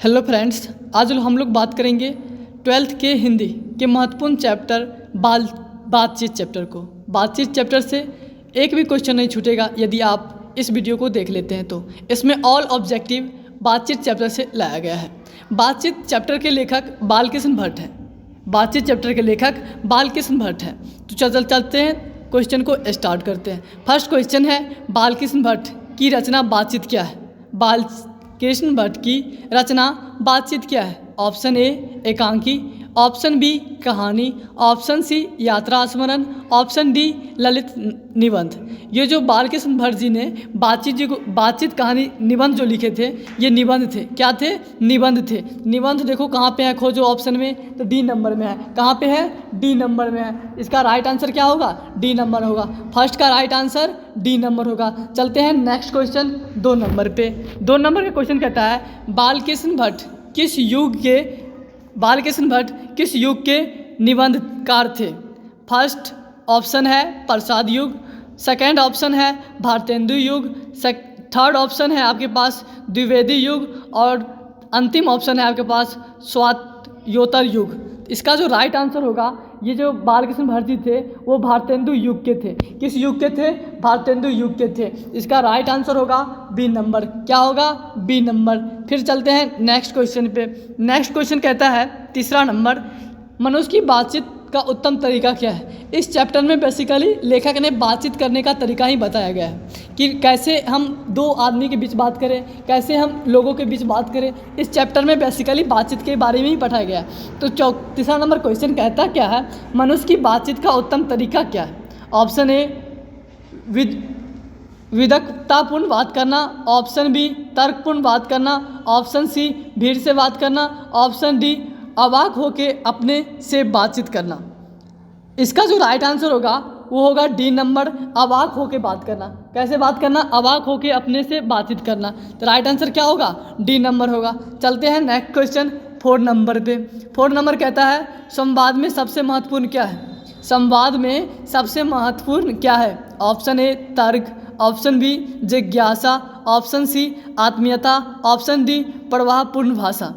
Hello friends, आज हम लोग बात करेंगे 12th के हिंदी के महत्वपूर्ण चैप्टर बातचीत चैप्टर को। बातचीत चैप्टर से एक भी क्वेश्चन नहीं छूटेगा यदि आप इस वीडियो को देख लेते हैं तो। इसमें ऑल ऑब्जेक्टिव बातचीत चैप्टर से लाया गया है। बातचीत चैप्टर के लेखक बालकृष्ण भट्ट है। बातचीत चैप्टर के लेखक बालकृष्ण भट्ट है। तो चलते हैं, क्वेश्चन को स्टार्ट करते हैं। फर्स्ट क्वेश्चन है, बालकृष्ण भट्ट की रचना बातचीत क्या है? बालकृष्ण भट्ट की रचना बातचीत क्या है? ऑप्शन ए एकांकी, ऑप्शन बी कहानी, ऑप्शन सी यात्रा स्मरण, ऑप्शन डी ललित निबंध। ये जो बालकृष्ण भट्ट जी ने बातचीत कहानी निबंध जो लिखे थे, ये निबंध थे। क्या थे? निबंध थे। निबंध देखो कहाँ पे है, खोजो ऑप्शन में, तो डी नंबर में है। कहाँ पे है? डी नंबर में है। इसका राइट आंसर क्या होगा? डी नंबर होगा। फर्स्ट का राइट आंसर डी नंबर होगा। चलते हैं नेक्स्ट क्वेश्चन 2 नंबर पे। 2 नंबर का क्वेश्चन कहता है, बालकृष्ण भट्ट किस युग के निबंधकार थे? फर्स्ट ऑप्शन है प्रसाद युग, सेकंड ऑप्शन है भारतेंदु युग, थर्ड ऑप्शन है आपके पास द्विवेदी युग और अंतिम ऑप्शन है आपके पास स्वातंत्रोत्तर युग। इसका जो राइट आंसर होगा, ये जो बालकृष्ण भट्ट जी थे वो भारतेंदु युग के थे। किस युग के थे? भारतेंदु युग के थे। इसका राइट आंसर होगा बी नंबर। क्या होगा? B number. फिर चलते हैं नेक्स्ट क्वेश्चन पे। नेक्स्ट क्वेश्चन कहता है 3 नंबर, मनुष्य की बातचीत का उत्तम तरीका क्या है? इस चैप्टर में बेसिकली लेखक ने बातचीत करने का तरीका ही बताया गया है कि कैसे हम 2 आदमी के बीच बात करें, कैसे हम लोगों के बीच बात करें। इस चैप्टर में बेसिकली बातचीत के बारे में ही पढ़ाया गया है। तो 3 नंबर क्वेश्चन कहता क्या है, मनुष्य की बातचीत का उत्तम तरीका क्या है? ऑप्शन ए विदग्धतापूर्ण बात करना, ऑप्शन बी तर्कपूर्ण बात करना, ऑप्शन सी भीड़ से बात करना, ऑप्शन डी अवाक होके अपने से बातचीत करना। इसका जो राइट आंसर होगा वो होगा डी नंबर, अवाक होके बात करना। कैसे बात करना? अवाक होके अपने से बातचीत करना। तो राइट आंसर क्या होगा? डी नंबर होगा। चलते हैं नेक्स्ट क्वेश्चन 4 नंबर पे। 4 नंबर कहता है, संवाद में सबसे महत्वपूर्ण क्या है? संवाद में सबसे महत्वपूर्ण क्या है? ऑप्शन ए तर्क, ऑप्शन बी जिज्ञासा, ऑप्शन सी आत्मीयता, ऑप्शन डी प्रवाहपूर्ण भाषा।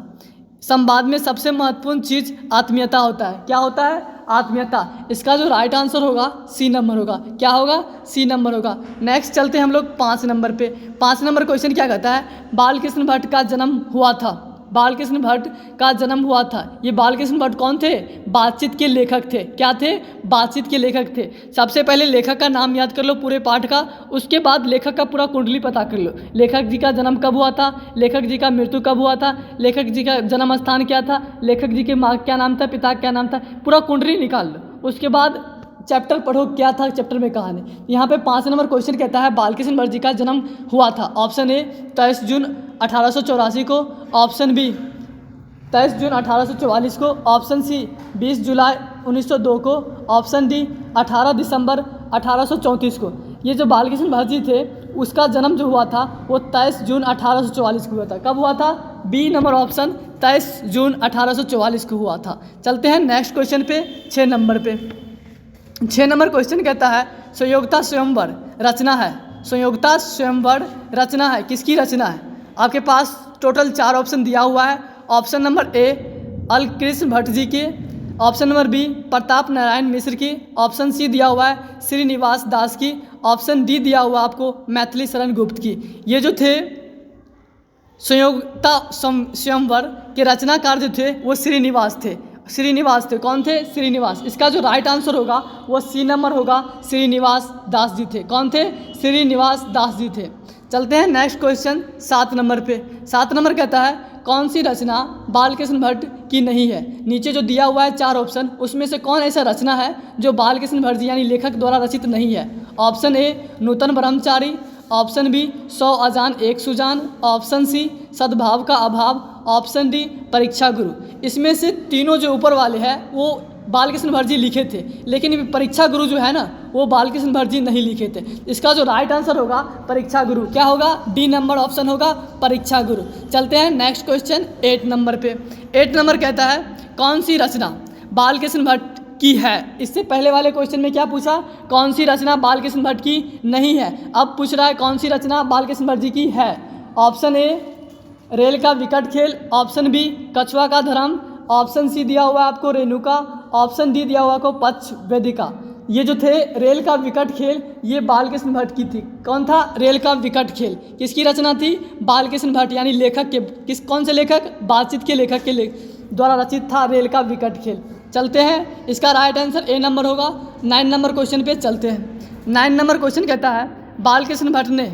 संवाद में सबसे महत्वपूर्ण चीज़ आत्मीयता होता है। क्या होता है? आत्मीयता। इसका जो राइट आंसर होगा सी नंबर होगा। क्या होगा? सी नंबर होगा। नेक्स्ट चलते हैं हम लोग 5 नंबर पे। 5 नंबर क्वेश्चन क्या कहता है, बालकृष्ण भट्ट का जन्म हुआ था। बालकृष्ण भट्ट का जन्म हुआ था। ये बालकृष्ण भट्ट कौन थे? बातचीत के लेखक थे। क्या थे? बातचीत के लेखक थे। सबसे पहले लेखक का नाम याद कर लो पूरे पाठ का, उसके बाद लेखक का पूरा कुंडली पता कर लो। लेखक जी का जन्म कब हुआ था, लेखक जी का मृत्यु कब हुआ था, लेखक जी का जन्म स्थान क्या था, लेखक जी के माँ क्या नाम था, पिता क्या नाम था, पूरा कुंडली निकाल लो। उसके बाद चैप्टर पढ़ो क्या था चैप्टर में कहानी। यहाँ पे 5 नंबर क्वेश्चन कहता है, बालकृष्ण भट्ट जी का जन्म हुआ था। ऑप्शन ए 23 जून 1884 को, ऑप्शन बी 23 जून 1844 को, ऑप्शन सी 20 जुलाई 1902 को, ऑप्शन डी 18 दिसंबर 1834 को। ये जो बालकृष्ण भट्ट जी थे उसका जन्म जो हुआ था वो 23 जून 1844 को हुआ था। कब हुआ था? बी नंबर ऑप्शन, 23 जून 1844 को हुआ था। चलते हैं नेक्स्ट क्वेश्चन पे 6 नंबर पे। 6 नंबर क्वेश्चन कहता है, संयोगता स्वयंवर रचना है। संयोगता स्वयंवर रचना है, किसकी रचना है? आपके पास टोटल 4 ऑप्शन दिया हुआ है। Option number A Balkrishna Bhatt ji के, option number B Pratap Narayan Mishra की, ऑप्शन सी दिया हुआ है श्रीनिवास दास की, ऑप्शन डी दिया हुआ आपको मैथिली शरण गुप्त की। ये जो थे संयोगता स्वयंवर के रचनाकार जो थे वो श्रीनिवास थे। कौन थे? श्रीनिवास। इसका जो राइट आंसर होगा वो सी नंबर होगा, श्रीनिवास दास जी थे। कौन थे? श्रीनिवास दास जी थे। चलते हैं नेक्स्ट क्वेश्चन 7 नंबर पे। 7 नंबर कहता है, कौन सी रचना बालकृष्ण भट्ट की नहीं है? नीचे जो दिया हुआ है 4 ऑप्शन, उसमें से कौन ऐसा रचना है जो बालकृष्ण भट्ट जी यानी लेखक द्वारा रचित नहीं है? ऑप्शन ए नूतन ब्रह्मचारी, ऑप्शन बी 100 अजान एक सुजान, ऑप्शन सी सद्भाव का अभाव, ऑप्शन डी परीक्षा गुरु। इसमें से तीनों जो ऊपर वाले हैं वो बालकृष्ण भट्ट जी लिखे थे, लेकिन परीक्षा गुरु जो है ना वो बालकृष्ण भट्ट जी नहीं लिखे थे। इसका जो राइट आंसर होगा परीक्षा गुरु। क्या होगा? डी नंबर ऑप्शन होगा, परीक्षा गुरु। चलते हैं नेक्स्ट क्वेश्चन 8 नंबर पे। 8 नंबर कहता है, कौन सी रचना बालकृष्ण भट्ट की है? इससे पहले वाले क्वेश्चन में क्या पूछा? कौन सी रचना बालकृष्ण भट्ट की नहीं है। अब पूछ रहा है कौन सी रचना बालकृष्ण भट्ट जी की है। ऑप्शन ए रेल का विकट खेल, ऑप्शन बी कछुआ का धर्म, ऑप्शन सी दिया हुआ है आपको रेणुका, ऑप्शन डी दिया हुआ आपको पक्ष वेदिका। ये जो थे रेल का विकट खेल, ये बालकृष्ण भट्ट की थी। कौन था? रेल का विकट खेल किसकी रचना थी? बालकृष्ण भट्ट यानी लेखक के कौन से लेखक? बातचीत के लेखक के द्वारा रचित था रेल का विकट खेल। चलते हैं, इसका राइट आंसर ए नंबर होगा। 9 नंबर क्वेश्चन पे चलते हैं। 9 नंबर क्वेश्चन कहता है बालकृष्ण भट्ट ने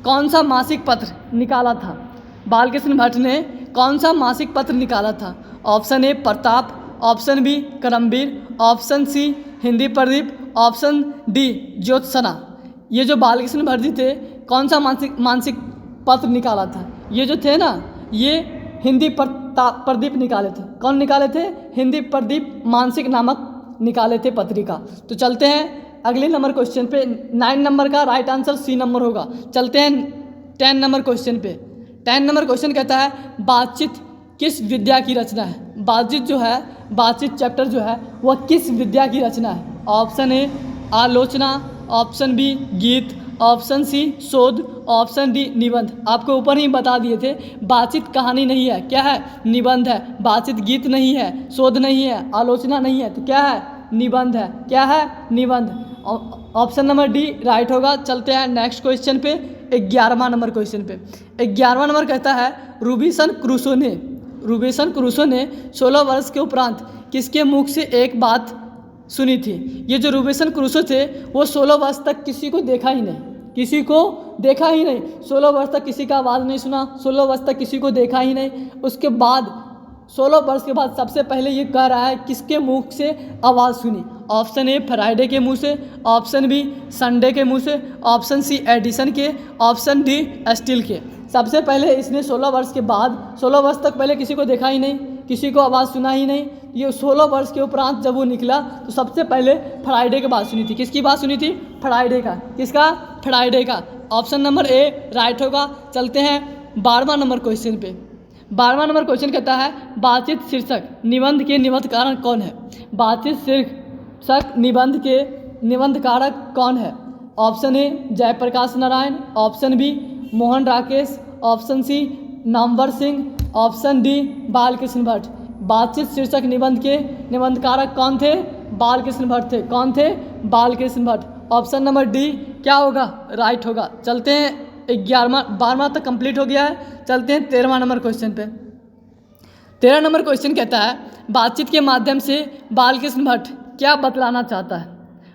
कौन सा मासिक पत्र निकाला था? बालकृष्ण भट्ट ने कौन सा मासिक पत्र निकाला था? Option A Pratap, option B Karmaveer, option C Hindi Pradeep, option D Jyotsna. ये जो बालकृष्ण भट्ट जी थे कौन सा मासिक पत्र निकाला था? ये जो थे ना, ये हिंदी प्रदीप निकाले थे। कौन निकाले थे? हिंदी प्रदीप मासिक नामक निकाले थे पत्रिका। तो चलते हैं अगले नंबर क्वेश्चन पे। 9 नंबर का राइट आंसर सी नंबर होगा। चलते हैं 10 नंबर क्वेश्चन पे। 10 नंबर क्वेश्चन कहता है बातचीत किस विद्या की रचना है? बातचीत जो है, बातचीत चैप्टर जो है वह किस विद्या की रचना है? ऑप्शन ए आलोचना, ऑप्शन बी गीत, ऑप्शन सी शोध, ऑप्शन डी निबंध। आपको ऊपर ही बता दिए थे बातचीत कहानी नहीं है, क्या है? निबंध है। बातचीत गीत नहीं है, शोध नहीं है, आलोचना नहीं है, तो क्या है? निबंध है। क्या है? निबंध। ऑप्शन नंबर डी राइट होगा। चलते हैं नेक्स्ट क्वेश्चन पे, 11वां नंबर क्वेश्चन पे। 11वां नंबर कहता है रूबिन्सन क्रूसो ने 16 वर्ष के उपरांत किसके मुख से एक बात सुनी थी? ये जो रूबिन्सन क्रूसो थे वो 16 वर्ष तक किसी को देखा ही नहीं, 16 वर्ष तक किसी का आवाज़ नहीं सुना, 16 वर्ष तक किसी को देखा ही नहीं। उसके बाद 16 वर्ष के बाद सबसे पहले ये कह रहा है किसके मुख से आवाज़ सुनी? ऑप्शन ए फ्राइडे के मुंह से, ऑप्शन बी संडे के मुंह से, ऑप्शन सी एडिसन के, ऑप्शन डी स्टील के। सबसे पहले इसने 16 वर्ष के बाद, 16 वर्ष तक पहले किसी को देखा ही नहीं, किसी को आवाज़ सुना ही नहीं। ये 16 वर्ष के उपरांत जब वो निकला तो सबसे पहले फ्राइडे की बात सुनी थी। किसकी बात सुनी थी? फ्राइडे का। किसका? फ्राइडे का। ऑप्शन नंबर ए राइट होगा। चलते हैं 12वां नंबर क्वेश्चन पे। 12वां नंबर क्वेश्चन कहता है बातचीत शीर्षक निबंध के निबंधकारक कौन है? बातचीत शीर्षक निबंध के निबंधकारक कौन है? Option A Jayaprakash Narayan, option B Mohan Rakesh, option C Namvar Singh, option D Balkrishna Bhatt. बातचीत शीर्षक निबंध के निबंधकारक कौन थे? बालकृष्ण भट्ट थे। कौन थे? Balkrishna Bhatt. Option number D क्या होगा? राइट होगा। चलते हैं 12वां तक कंप्लीट हो गया है। चलते हैं 13वां नंबर क्वेश्चन पे। 13 नंबर क्वेश्चन कहता है बातचीत के माध्यम से बालकृष्ण भट्ट क्या बतलाना चाहता है?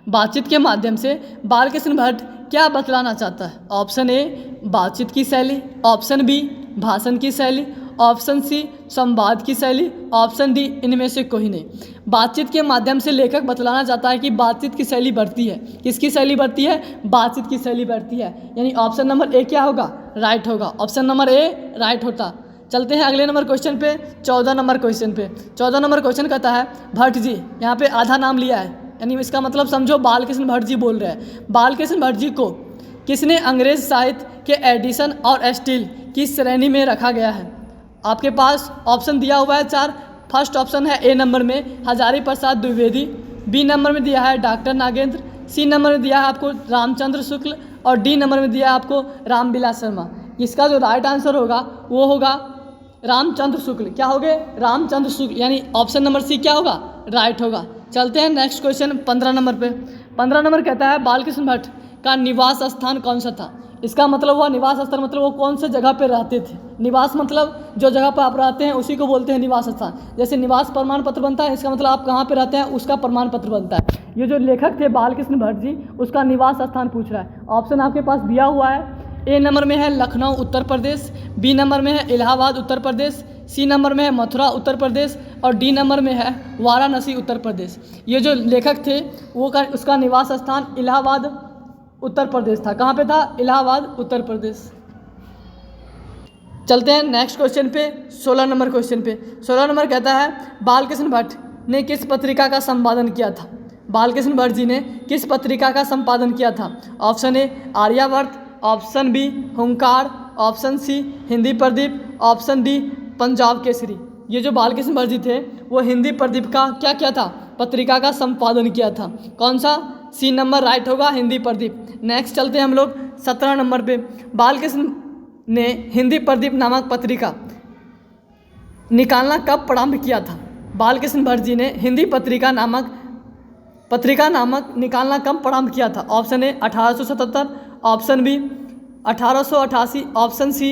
बातचीत के माध्यम से बालकृष्ण भट्ट क्या बतलाना चाहता है? ऑप्शन ए बातचीत की शैली, ऑप्शन बी भाषण की शैली, ऑप्शन सी संवाद की शैली, ऑप्शन डी इनमें से कोई नहीं। बातचीत के माध्यम से लेखक बतलाना चाहता है कि बातचीत की शैली बढ़ती है। किसकी शैली बढ़ती है? बातचीत की शैली बढ़ती है। यानी ऑप्शन नंबर ए क्या होगा? राइट होगा। ऑप्शन नंबर ए राइट होता। चलते हैं अगले नंबर क्वेश्चन पे, 14 नंबर क्वेश्चन पे। 14 नंबर क्वेश्चन कहता है भट्ट जी, यहाँ पे आधा नाम लिया है, यानी इसका मतलब समझो बालकृष्ण भट्ट जी बोल रहे हैं। बालकृष्ण भट्ट जी को किसने अंग्रेज साहित्य के एडिशन और स्टील की श्रेणी में रखा गया है? आपके पास ऑप्शन दिया हुआ है 4। फर्स्ट ऑप्शन है ए नंबर में हजारी प्रसाद द्विवेदी, बी नंबर में दिया है डॉक्टर नागेंद्र, सी नंबर में दिया है आपको रामचंद्र शुक्ल और डी नंबर में दिया है आपको रामविलास शर्मा। इसका जो राइट आंसर होगा वो होगा रामचंद्र शुक्ल। क्या हो गए? रामचंद्र शुक्ल, यानी ऑप्शन नंबर सी क्या होगा? राइट होगा। चलते हैं नेक्स्ट क्वेश्चन 15 नंबर पे। 15 नंबर कहता है बालकृष्ण भट्ट का निवास स्थान कौन सा था? इसका मतलब हुआ निवास स्थान मतलब वो कौन से जगह पे रहते थे। निवास मतलब जो जगह पर आप रहते हैं उसी को बोलते हैं निवास स्थान। जैसे निवास प्रमाण पत्र बनता है, इसका मतलब आप कहाँ पे रहते हैं उसका प्रमाण पत्र बनता है। ये जो लेखक थे बालकृष्ण भट्ट जी, उसका निवास स्थान पूछ रहा है। ऑप्शन आपके पास दिया हुआ है। ए नंबर में है लखनऊ उत्तर प्रदेश, बी नंबर में है इलाहाबाद उत्तर प्रदेश, सी नंबर में है मथुरा उत्तर प्रदेश और डी नंबर में है वाराणसी उत्तर प्रदेश। ये जो लेखक थे वो उसका निवास स्थान इलाहाबाद उत्तर प्रदेश था। कहाँ पे था? इलाहाबाद उत्तर प्रदेश। चलते हैं नेक्स्ट क्वेश्चन पे, 16 नंबर क्वेश्चन पे। 16 नंबर कहता है बालकृष्ण भट्ट ने किस पत्रिका का संपादन किया था? बालकृष्ण भट्ट जी ने किस पत्रिका का संपादन किया था? Option A Aryavart, option B Hunkar, option C Hindi Pradeep, option D Punjab Kesari. ये जो बालकृष्ण भट्ट जी थे वो हिंदी प्रदीप का क्या किया था? पत्रिका का संपादन किया था। कौन सा? सी नंबर राइट होगा, हिंदी प्रदीप। नेक्स्ट चलते हैं हम लोग 17 नंबर पे। बालकृष्ण ने हिंदी प्रदीप नामक पत्रिका निकालना कब प्रारंभ किया था? बालकृष्ण भट्ट जी ने हिंदी पत्रिका नामक निकालना कब प्रारंभ किया था? Option A 1877, option B 1888, option C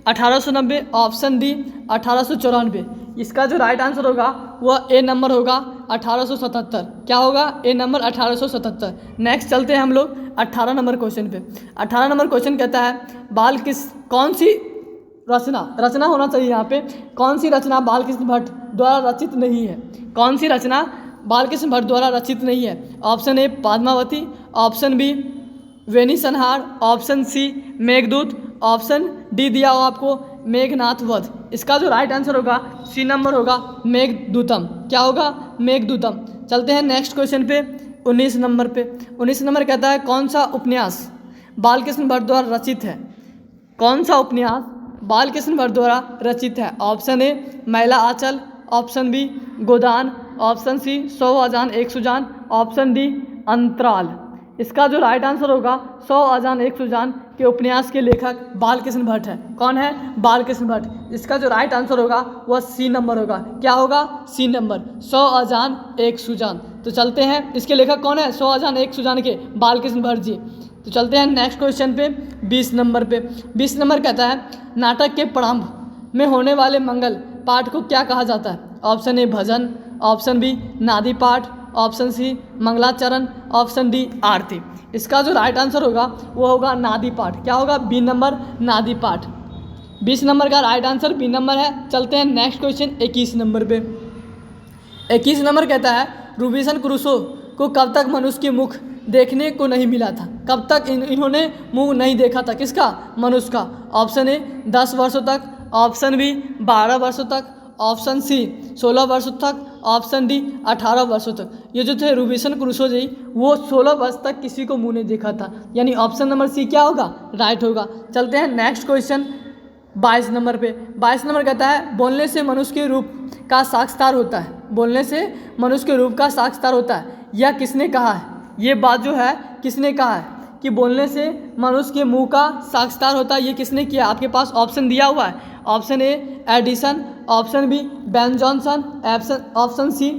1890, option D 1894। इसका जो राइट आंसर होगा वह ए नंबर होगा 1877। क्या होगा? ए नंबर 1877। नेक्स्ट चलते हैं हम लोग 18 नंबर क्वेश्चन पे। 18 नंबर क्वेश्चन कहता है कौन सी रचना होना चाहिए यहाँ पे, कौन सी रचना बालकृष्ण भट्ट द्वारा रचित नहीं है? कौन सी रचना बालकृष्ण भट्ट द्वारा रचित नहीं है? Option A Padmavati, option B Veni Samhar, option C Meghdoot, option D दिया हो आपको मेघनाथ वध। इसका जो राइट आंसर होगा सी नंबर होगा मेघदूतम। क्या होगा? मेघदूतम। चलते हैं नेक्स्ट क्वेश्चन पे 19 नंबर पे। 19 नंबर कहता है कौन सा उपन्यास बालकृष्ण भट्ट द्वारा रचित है? कौन सा उपन्यास बालकृष्ण भट्ट द्वारा रचित है? ऑप्शन ए मैला आंचल, ऑप्शन बी गोदान, ऑप्शन सी 100 अजान एक सुजान, ऑप्शन डी अंतराल। इसका जो राइट आंसर होगा 100 अजान एक सुजान के उपन्यास के लेखक बालकृष्ण भट्ट है। कौन है? बालकृष्ण भट्ट। इसका जो राइट आंसर होगा वह सी नंबर होगा। क्या होगा? सी नंबर 100 अजान एक सुजान। तो चलते हैं, इसके लेखक कौन है? 100 अजान एक सुजान के बालकृष्ण भट्ट जी। तो चलते हैं नेक्स्ट क्वेश्चन पे 20 नंबर पे। 20 नंबर कहता है नाटक के प्रारंभ में होने वाले मंगल पाठ को क्या कहा जाता है? ऑप्शन ए भजन, ऑप्शन बी नादी पाठ, ऑप्शन सी मंगलाचरण, ऑप्शन डी आरती। इसका जो राइट आंसर होगा वो होगा नादी पाठ। क्या होगा? बी नंबर नादी पाठ। 20 नंबर का राइट आंसर बी नंबर है। चलते हैं नेक्स्ट क्वेश्चन 21 नंबर पे। 21 नंबर कहता है रूबिन्सन क्रूसो को कब तक मनुष्य के मुख देखने को नहीं मिला था? कब तक इन्होंने मुंह नहीं देखा था? किसका? मनुष्य का। ऑप्शन ए 10 वर्षों तक, ऑप्शन बी 12 वर्षों तक, ऑप्शन सी 16 वर्षों तक, ऑप्शन डी 18 वर्षों तक। ये जो थे रूबिन्सन क्रूसो जी वो 16 वर्ष तक किसी को मुंह नहीं देखा था, यानी ऑप्शन नंबर सी क्या होगा? राइट होगा। चलते हैं नेक्स्ट क्वेश्चन 22 नंबर पे। 22 नंबर कहता है बोलने से मनुष्य के रूप का साक्षात्कार होता है। बोलने से मनुष्य के रूप का साक्षात्कार होता है, यह किसने कहा है? ये बात जो है किसने कहा है कि बोलने से मनुष्य के मुंह का साक्षात्कार होता है? ये किसने किया? आपके पास ऑप्शन दिया हुआ है। Option A Addison, option B Ben Jonson, option C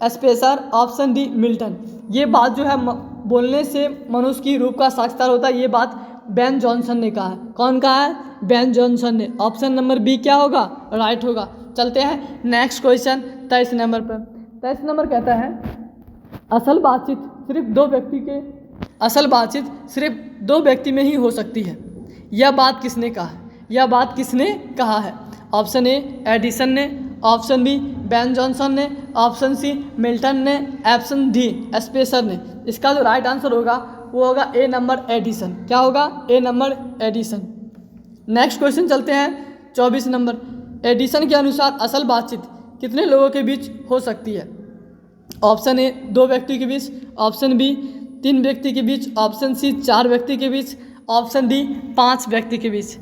Spenser, option D Milton. ये बात जो है बोलने से मनुष्य की रूप का साक्षात्कार होता है, ये बात बेन जॉनसन ने कहा है। कौन कहा है? बेन जॉनसन ने। ऑप्शन नंबर बी क्या होगा? राइट होगा। चलते हैं नेक्स्ट क्वेश्चन 23 नंबर पर। 23 नंबर कहता है असल बातचीत सिर्फ दो व्यक्ति में ही हो सकती है, यह बात किसने कहा है? यह बात किसने कहा है? ऑप्शन ए एडिसन ने, ऑप्शन बी बेन जॉनसन ने, ऑप्शन सी मिल्टन ने, ऑप्शन डी स्पेसर ने। इसका जो राइट आंसर होगा वो होगा ए नंबर एडिसन। क्या होगा? ए नंबर एडिसन। नेक्स्ट क्वेश्चन चलते हैं 24 नंबर। एडिसन के अनुसार असल बातचीत कितने लोगों के बीच हो सकती है? ऑप्शन ए 2 व्यक्ति के बीच, ऑप्शन बी 3 व्यक्ति के बीच, ऑप्शन सी 4 व्यक्ति के बीच, ऑप्शन डी 5 व्यक्ति के बीच।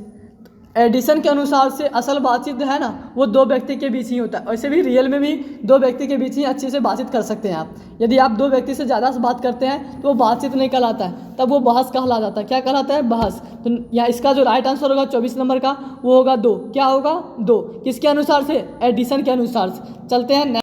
एडिसन के अनुसार से असल बातचीत है ना वो 2 व्यक्ति के बीच ही होता है। वैसे भी रियल में भी 2 व्यक्ति के बीच ही अच्छे से बातचीत कर सकते हैं आप। यदि आप 2 व्यक्ति से ज़्यादा से बात करते हैं तो वो बातचीत नहीं कहलाता है, तब वो बहस कहला जाता है। क्या कहलाता है? बहस। तो यहाँ इसका जो राइट आंसर होगा 24 नंबर का वो होगा 2। क्या होगा? 2। किसके अनुसार से? एडिसन के अनुसार से। चलते हैं